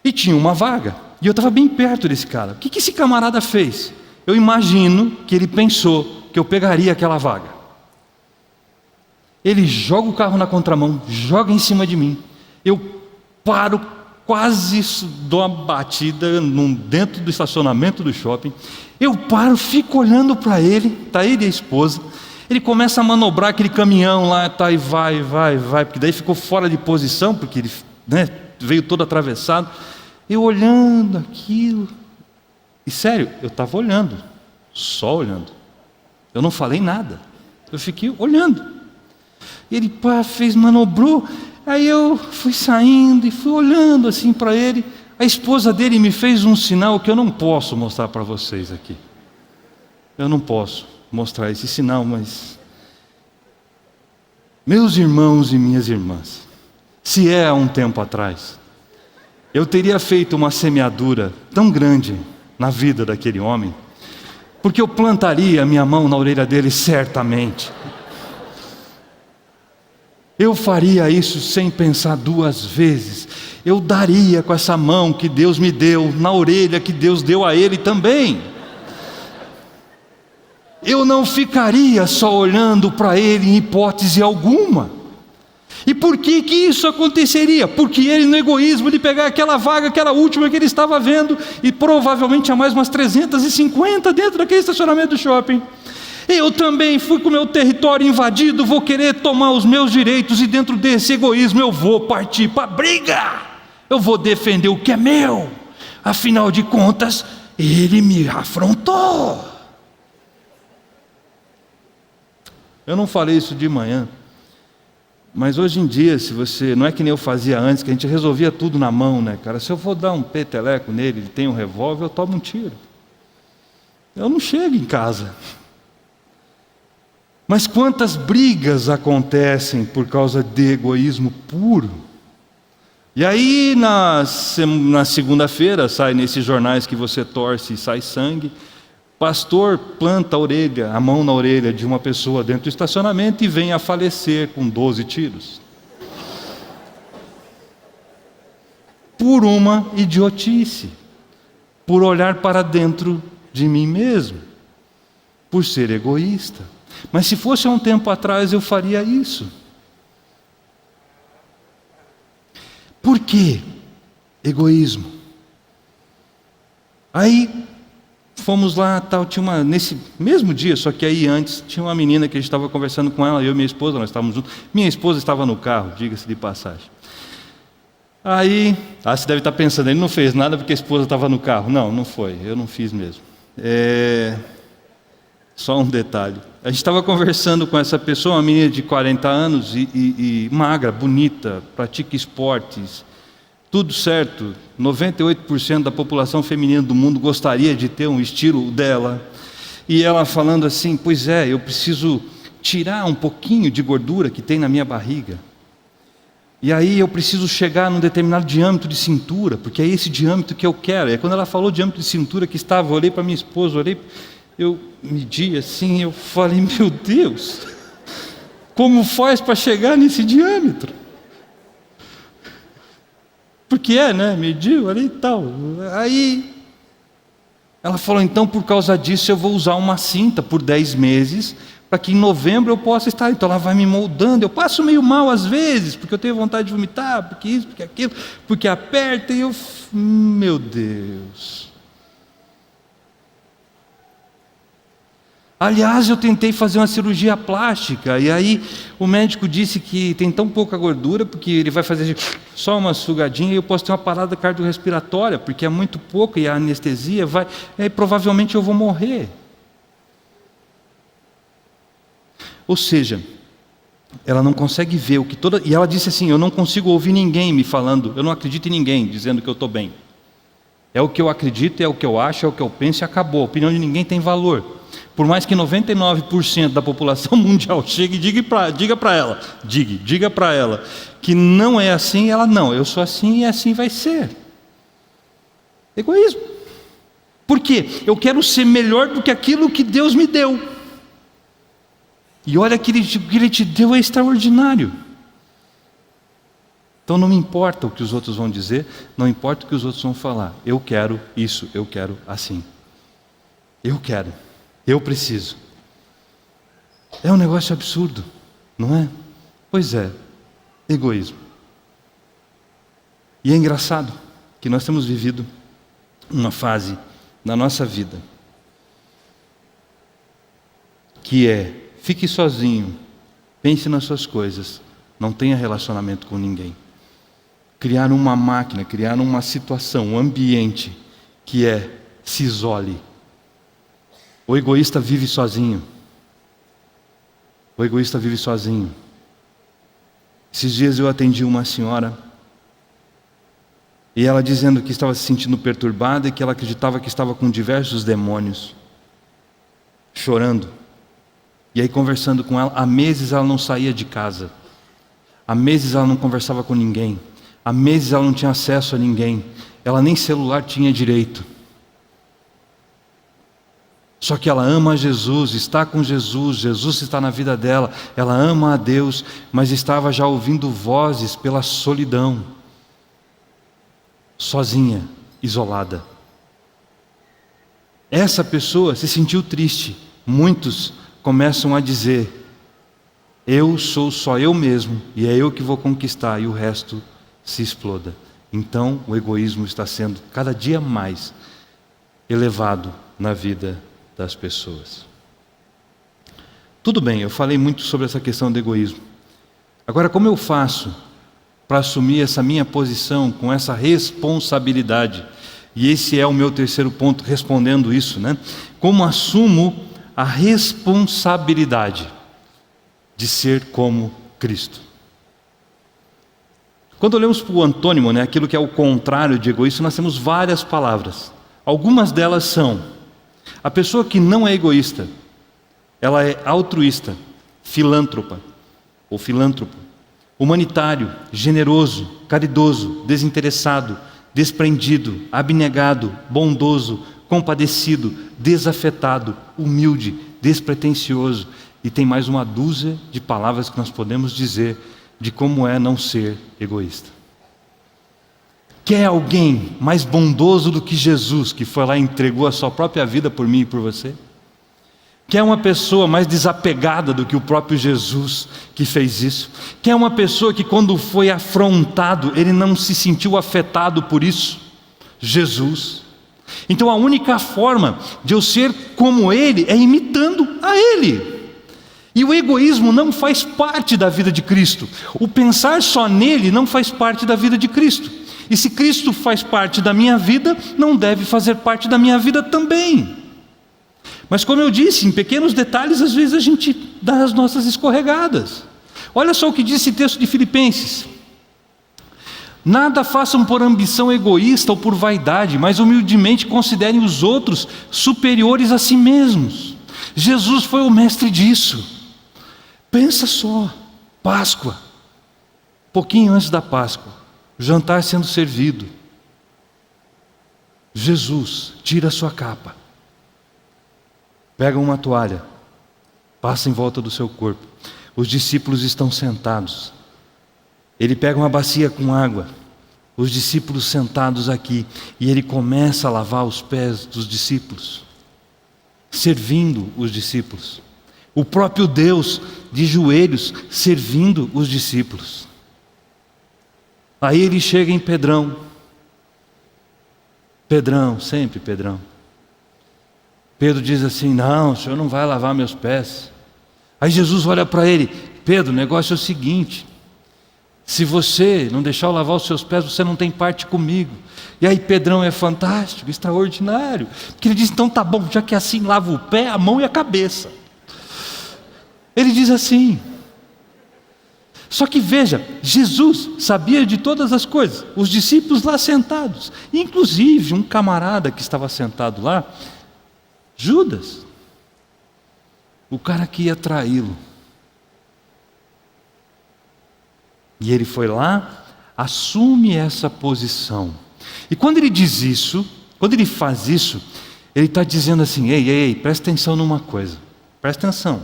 E tinha uma vaga. E eu estava bem perto desse cara. O que esse camarada fez? Eu imagino que ele pensou que eu pegaria aquela vaga. Ele joga o carro na contramão, joga em cima de mim. Eu paro, quase dou uma batida dentro do estacionamento do shopping. Eu paro, fico olhando para ele, está ele e a esposa. Ele começa a manobrar aquele caminhão lá, tá, e vai, porque daí ficou fora de posição, porque ele veio todo atravessado. Eu olhando aquilo, e sério, eu estava olhando, só olhando. Eu não falei nada, eu fiquei olhando. Ele manobrou, aí eu fui saindo e fui olhando assim para ele. A esposa dele me fez um sinal que eu não posso mostrar para vocês aqui. Eu não posso mostrar esse sinal, mas meus irmãos e minhas irmãs, se há um tempo atrás, eu teria feito uma semeadura tão grande na vida daquele homem, porque eu plantaria a minha mão na orelha dele certamente. Eu faria isso sem pensar 2 vezes. Eu daria com essa mão que Deus me deu, na orelha que Deus deu a ele também. Eu não ficaria só olhando para ele em hipótese alguma. E por que isso aconteceria? Porque ele, no egoísmo de pegar aquela vaga, que era a última que ele estava vendo, e provavelmente tinha mais umas 350 dentro daquele estacionamento do shopping. Eu também fui com o meu território invadido, vou querer tomar os meus direitos, e dentro desse egoísmo eu vou partir para a briga. Eu vou defender o que é meu. Afinal de contas, ele me afrontou. Eu não falei isso de manhã, mas hoje em dia, se você, não é que nem eu fazia antes, que a gente resolvia tudo na mão, né, cara? Se eu vou dar um peteleco nele, ele tem um revólver, eu tomo um tiro. Eu não chego em casa. Mas quantas brigas acontecem por causa de egoísmo puro? E aí na segunda-feira, sai nesses jornais que você torce e sai sangue, pastor planta a mão na orelha de uma pessoa dentro do estacionamento e vem a falecer com 12 tiros. Por uma idiotice, por olhar para dentro de mim mesmo, por ser egoísta. Mas se fosse há um tempo atrás, eu faria isso. Por quê? Egoísmo. Aí fomos lá, nesse mesmo dia, só que aí antes, tinha uma menina que a gente estava conversando com ela, eu e minha esposa, nós estávamos juntos. Minha esposa estava no carro, diga-se de passagem. Aí, você deve estar pensando, ele não fez nada porque a esposa estava no carro. Não, não foi, eu não fiz mesmo. Só um detalhe. A gente estava conversando com essa pessoa, uma menina de 40 anos, e magra, bonita, pratica esportes, tudo certo, 98% da população feminina do mundo gostaria de ter um estilo dela. E ela falando assim, pois é, eu preciso tirar um pouquinho de gordura que tem na minha barriga. E aí eu preciso chegar num determinado diâmetro de cintura, porque é esse diâmetro que eu quero. E aí, quando ela falou diâmetro de cintura que estava, eu olhei para minha esposa, eu medi assim, eu falei, meu Deus, como faz para chegar nesse diâmetro? Porque mediu ali e tal. Aí ela falou, então por causa disso eu vou usar uma cinta por 10 meses, para que em novembro eu possa estar. Então ela vai me moldando, eu passo meio mal às vezes, porque eu tenho vontade de vomitar, porque isso, porque aquilo, porque aperta, e meu Deus. Aliás, eu tentei fazer uma cirurgia plástica, e aí o médico disse que tem tão pouca gordura, porque ele vai fazer só uma sugadinha, e eu posso ter uma parada cardiorrespiratória, porque é muito pouco, e a anestesia vai, e aí provavelmente eu vou morrer. Ou seja, ela não consegue ver o que toda... E ela disse assim, eu não consigo ouvir ninguém me falando, eu não acredito em ninguém dizendo que eu estou bem. É o que eu acredito, é o que eu acho, é o que eu penso e acabou. A opinião de ninguém tem valor. Por mais que 99% da população mundial chegue e diga para ela que não é assim, ela não, eu sou assim e assim vai ser. Egoísmo. Por quê? Eu quero ser melhor do que aquilo que Deus me deu. E olha que Ele te deu é extraordinário. Então não me importa o que os outros vão dizer, não importa o que os outros vão falar. Eu quero isso, eu quero assim. Eu quero, eu preciso. É um negócio absurdo, não é? Pois é, egoísmo. E é engraçado que nós temos vivido uma fase na nossa vida que é: fique sozinho, pense nas suas coisas, não tenha relacionamento com ninguém. Criar uma máquina, criar uma situação, um ambiente que se isole. O egoísta vive sozinho. O egoísta vive sozinho. Esses dias eu atendi uma senhora e ela dizendo que estava se sentindo perturbada e que ela acreditava que estava com diversos demônios, chorando. E aí conversando com ela, há meses ela não saía de casa, há meses ela não conversava com ninguém, há meses ela não tinha acesso a ninguém, ela nem celular tinha direito. Só que ela ama Jesus, está com Jesus, Jesus está na vida dela, ela ama a Deus, mas estava já ouvindo vozes pela solidão, sozinha, isolada. Essa pessoa se sentiu triste. Muitos começam a dizer: eu sou só eu mesmo, e é eu que vou conquistar, e o resto se exploda. Então o egoísmo está sendo cada dia mais elevado na vida das pessoas. Tudo bem, eu falei muito sobre essa questão do egoísmo. Agora, como eu faço para assumir essa minha posição com essa responsabilidade? E esse é o meu terceiro ponto, respondendo isso, né? Como assumo a responsabilidade de ser como Cristo? Quando olhamos para o antônimo, né, aquilo que é o contrário de egoísta, nós temos várias palavras. Algumas delas são: a pessoa que não é egoísta, ela é altruísta, filântropa ou filântropo, humanitário, generoso, caridoso, desinteressado, desprendido, abnegado, bondoso, compadecido, desafetado, humilde, despretensioso. E tem mais uma dúzia de palavras que nós podemos dizer de como é não ser egoísta. Quer alguém mais bondoso do que Jesus, que foi lá e entregou a sua própria vida por mim e por você? Quer uma pessoa mais desapegada do que o próprio Jesus, que fez isso? Quer uma pessoa que, quando foi afrontado, ele não se sentiu afetado por isso? Jesus. Então a única forma de eu ser como Ele é imitando a Ele. E o egoísmo não faz parte da vida de Cristo. O pensar só nele não faz parte da vida de Cristo. E se Cristo faz parte da minha vida, não deve fazer parte da minha vida também. Mas como eu disse, em pequenos detalhes, às vezes a gente dá as nossas escorregadas. Olha só o que diz esse texto de Filipenses: nada façam por ambição egoísta ou por vaidade, mas humildemente considerem os outros superiores a si mesmos. Jesus foi o mestre disso. Pensa só, Páscoa, pouquinho antes da Páscoa, jantar sendo servido. Jesus tira a sua capa, pega uma toalha, passa em volta do seu corpo. Os discípulos estão sentados. Ele pega uma bacia com água, os discípulos sentados aqui, e ele começa a lavar os pés dos discípulos, servindo os discípulos. O próprio Deus de joelhos servindo os discípulos. Aí ele chega em Pedrão. Pedrão, sempre Pedrão. Pedro diz assim: não, o senhor não vai lavar meus pés. Aí Jesus olha para ele: Pedro, o negócio é o seguinte, se você não deixar eu lavar os seus pés, você não tem parte comigo. E aí Pedrão é fantástico, extraordinário, porque ele diz: então tá bom, já que é assim, lava o pé, a mão e a cabeça. Ele diz assim: Só que veja, Jesus sabia de todas as coisas, os discípulos lá sentados, inclusive um camarada que estava sentado lá, Judas, o cara que ia traí-lo. E ele foi lá, assume essa posição. E quando ele diz isso, quando ele faz isso, ele está dizendo assim: ei, presta atenção numa coisa, presta atenção.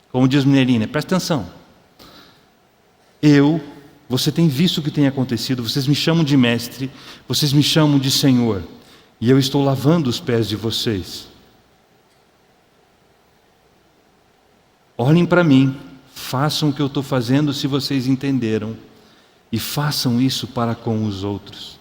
Como diz Mineirinho, presta atenção. Você tem visto o que tem acontecido, vocês me chamam de mestre, vocês me chamam de Senhor, e eu estou lavando os pés de vocês. Olhem para mim, façam o que eu estou fazendo se vocês entenderam, e façam isso para com os outros.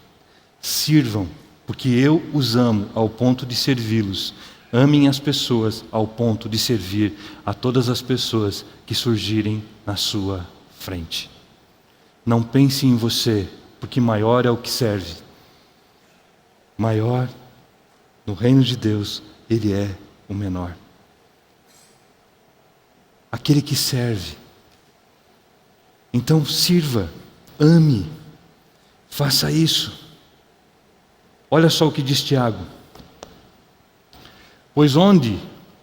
Sirvam, porque eu os amo ao ponto de servi-los. Amem as pessoas ao ponto de servir a todas as pessoas que surgirem na sua frente. Não pense em você, porque maior é o que serve. Maior, no reino de Deus, ele é o menor. Aquele que serve. Então sirva, ame, faça isso. Olha só o que diz Tiago. Pois onde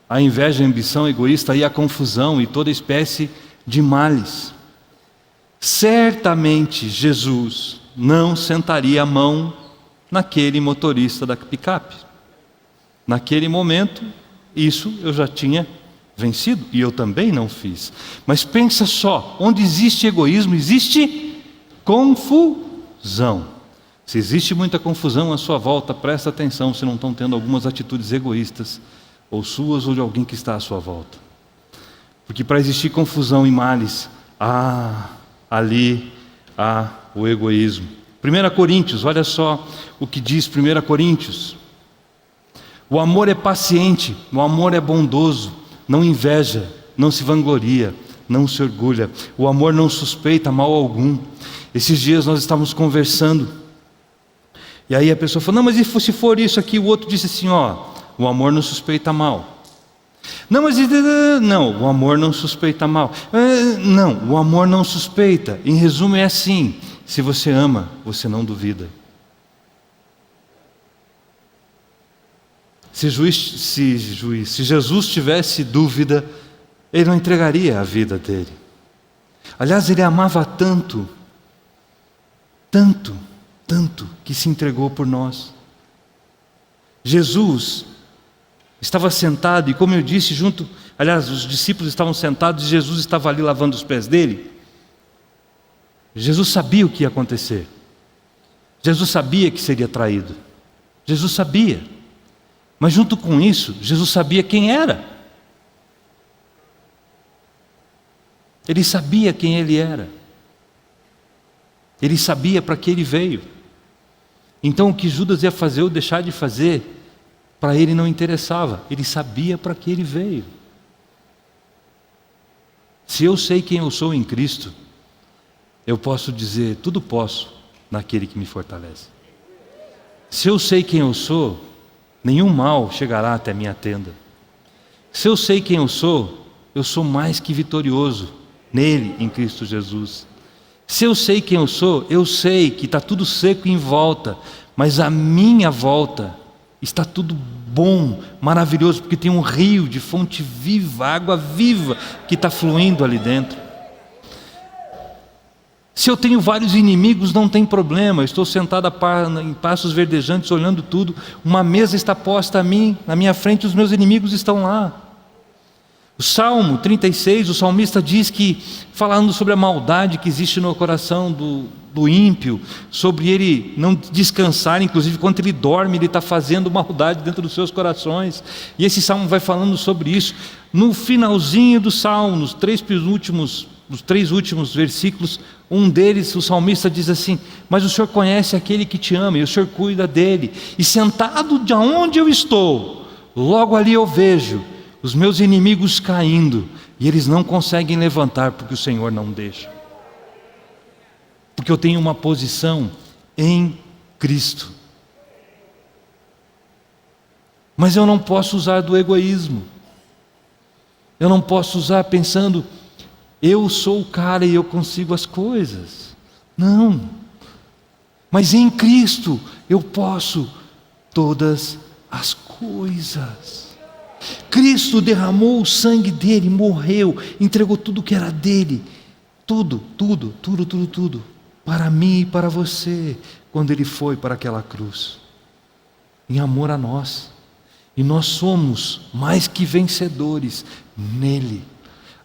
a inveja, a ambição egoísta, aí a confusão e toda espécie de males. Certamente Jesus não sentaria a mão naquele motorista da picape. Naquele momento, isso eu já tinha vencido, e eu também não fiz. Mas pensa só, onde existe egoísmo, existe confusão. Se existe muita confusão à sua volta, presta atenção se não estão tendo algumas atitudes egoístas, ou suas ou de alguém que está à sua volta. Porque para existir confusão e males, ali há o egoísmo. 1 Coríntios, olha só o que diz 1 Coríntios. O amor é paciente, o amor é bondoso, não inveja, não se vangloria, não se orgulha. O amor não suspeita mal algum. Esses dias nós estávamos conversando, e aí a pessoa falou: não, mas e se for isso aqui? O outro disse assim: o amor não suspeita mal. Não, mas não, o amor não suspeita mal. Não, o amor não suspeita. Em resumo é assim: se você ama, você não duvida. Se Jesus tivesse dúvida, ele não entregaria a vida dele. Aliás, ele amava tanto, que se entregou por nós. Jesus estava sentado, e como eu disse, os discípulos estavam sentados e Jesus estava ali lavando os pés dele. Jesus sabia o que ia acontecer. Jesus sabia que seria traído. Jesus sabia. Mas junto com isso, Jesus sabia quem era. Ele sabia quem ele era. Ele sabia para que ele veio. Então o que Judas ia fazer ou deixar de fazer, para ele não interessava. Ele sabia para que ele veio. Se eu sei quem eu sou em Cristo, eu posso dizer: tudo posso naquele que me fortalece. Se eu sei quem eu sou, nenhum mal chegará até minha tenda. Se eu sei quem eu sou mais que vitorioso nele, em Cristo Jesus. Se eu sei quem eu sei que está tudo seco em volta, mas à minha volta está tudo bom, maravilhoso, porque tem um rio de fonte viva, água viva que está fluindo ali dentro. Se eu tenho vários inimigos, não tem problema. Eu estou sentado em pastos verdejantes, olhando tudo. Uma mesa está posta a mim, na minha frente, os meus inimigos estão lá. O Salmo 36, o salmista diz que, falando sobre a maldade que existe no coração do ímpio, sobre ele não descansar, inclusive quando ele dorme, ele está fazendo maldade dentro dos seus corações. E esse salmo vai falando sobre isso. No finalzinho do salmo, nos três últimos versículos, um deles, o salmista diz assim: mas o Senhor conhece aquele que te ama, e o Senhor cuida dele. E sentado de onde eu estou, logo ali eu vejo os meus inimigos caindo, e eles não conseguem levantar, porque o Senhor não deixa. Porque eu tenho uma posição em Cristo. Mas eu não posso usar do egoísmo. Eu não posso usar pensando: eu sou o cara e eu consigo as coisas. Não. Mas em Cristo eu posso todas as coisas. Cristo derramou o sangue dele, morreu, entregou tudo que era dele. Tudo, para mim e para você, quando ele foi para aquela cruz, em amor a nós. E nós somos mais que vencedores nele.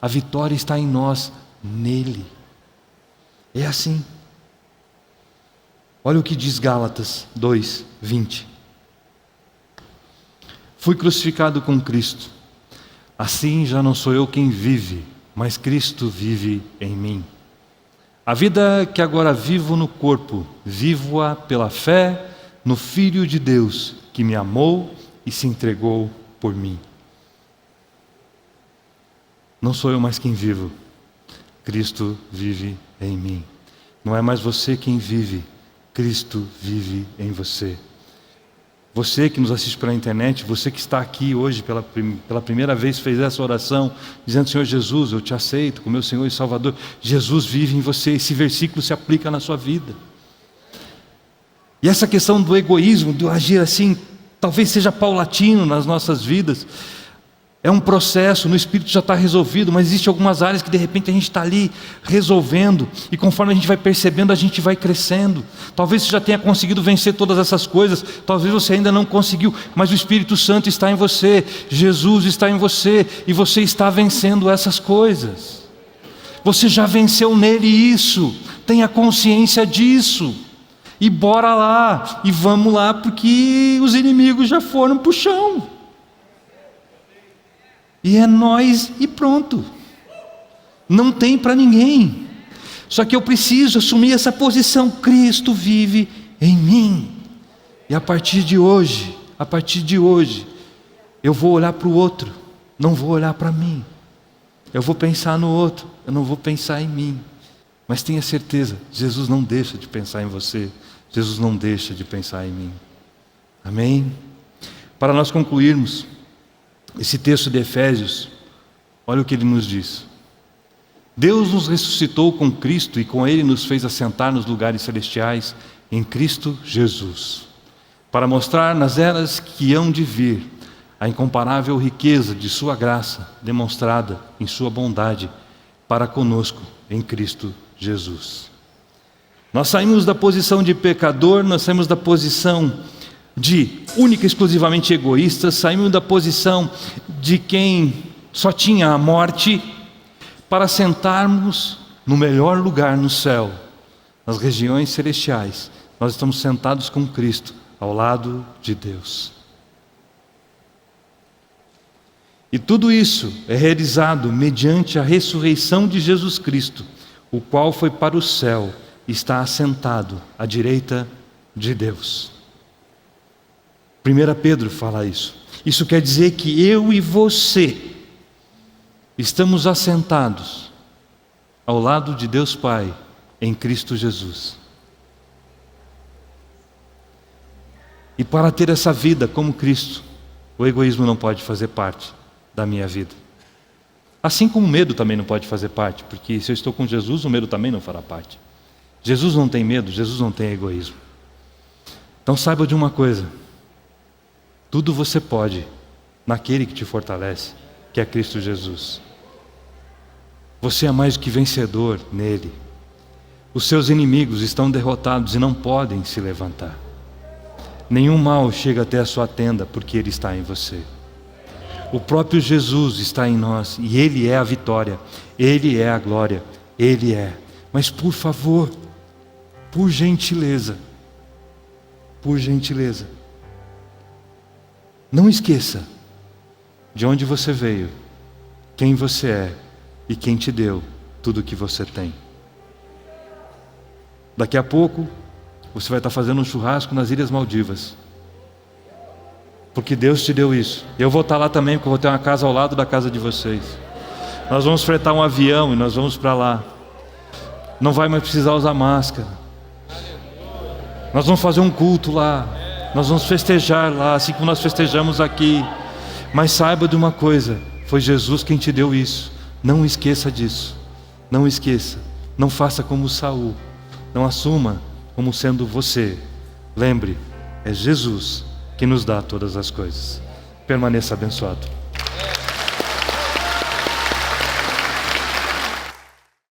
A vitória está em nós, nele. É assim. Olha o que diz Gálatas 2:20. Fui crucificado com Cristo. Assim já não sou eu quem vive, mas Cristo vive em mim. A vida que agora vivo no corpo, vivo-a pela fé no Filho de Deus, que me amou e se entregou por mim. Não sou eu mais quem vivo, Cristo vive em mim. Não é mais você quem vive, Cristo vive em você. Você que nos assiste pela internet, você que está aqui hoje pela primeira vez, fez essa oração, dizendo: Senhor Jesus, eu te aceito como meu Senhor e Salvador. Jesus vive em você, esse versículo se aplica na sua vida. E essa questão do egoísmo, de agir assim, talvez seja paulatino nas nossas vidas. É um processo, no Espírito já está resolvido, mas existem algumas áreas que de repente a gente está ali resolvendo, e conforme a gente vai percebendo, a gente vai crescendo. Talvez você já tenha conseguido vencer todas essas coisas, talvez você ainda não conseguiu, mas o Espírito Santo está em você, Jesus está em você, e você está vencendo essas coisas. Você já venceu nele isso, tenha consciência disso, e bora lá, e vamos lá, porque os inimigos já foram para o chão. E é nós e pronto. Não tem para ninguém. Só que eu preciso assumir essa posição. Cristo vive em mim. E a partir de hoje, eu vou olhar para o outro, não vou olhar para mim. Eu vou pensar no outro, eu não vou pensar em mim. Mas tenha certeza, Jesus não deixa de pensar em você. Jesus não deixa de pensar em mim. Amém? Para nós concluirmos esse texto de Efésios, olha o que ele nos diz. Deus nos ressuscitou com Cristo e com Ele nos fez assentar nos lugares celestiais em Cristo Jesus, para mostrar nas eras que hão de vir a incomparável riqueza de sua graça demonstrada em sua bondade para conosco em Cristo Jesus. Nós saímos da posição de pecador, nós saímos da posição de única e exclusivamente egoístas, saímos da posição de quem só tinha a morte, para sentarmos no melhor lugar no céu, nas regiões celestiais. Nós estamos sentados com Cristo ao lado de Deus. E tudo isso é realizado mediante a ressurreição de Jesus Cristo, o qual foi para o céu e está assentado à direita de Deus. 1 Pedro fala isso. Isso quer dizer que eu e você estamos assentados ao lado de Deus Pai em Cristo Jesus. E para ter essa vida como Cristo, o egoísmo não pode fazer parte da minha vida. Assim como o medo também não pode fazer parte, porque se eu estou com Jesus, o medo também não fará parte. Jesus não tem medo, Jesus não tem egoísmo. Então saiba de uma coisa: tudo você pode naquele que te fortalece, que é Cristo Jesus. Você é mais do que vencedor nele. Os seus inimigos estão derrotados e não podem se levantar. Nenhum mal chega até a sua tenda, porque ele está em você. O próprio Jesus está em nós, e ele é a vitória, ele é a glória, ele é. Mas por favor, por gentileza, não esqueça de onde você veio, quem você é e quem te deu tudo o que você tem. Daqui a pouco você vai estar fazendo um churrasco nas Ilhas Maldivas, porque Deus te deu isso. Eu vou estar lá também, porque eu vou ter uma casa ao lado da casa de vocês. Nós vamos fretar um avião e nós vamos para lá. Não vai mais precisar usar máscara. Nós vamos fazer um culto lá. Nós vamos festejar lá, assim como nós festejamos aqui. Mas saiba de uma coisa: foi Jesus quem te deu isso. Não esqueça disso. Não esqueça, não faça como Saul, não assuma como sendo você. Lembre, é Jesus que nos dá todas as coisas. Permaneça abençoado.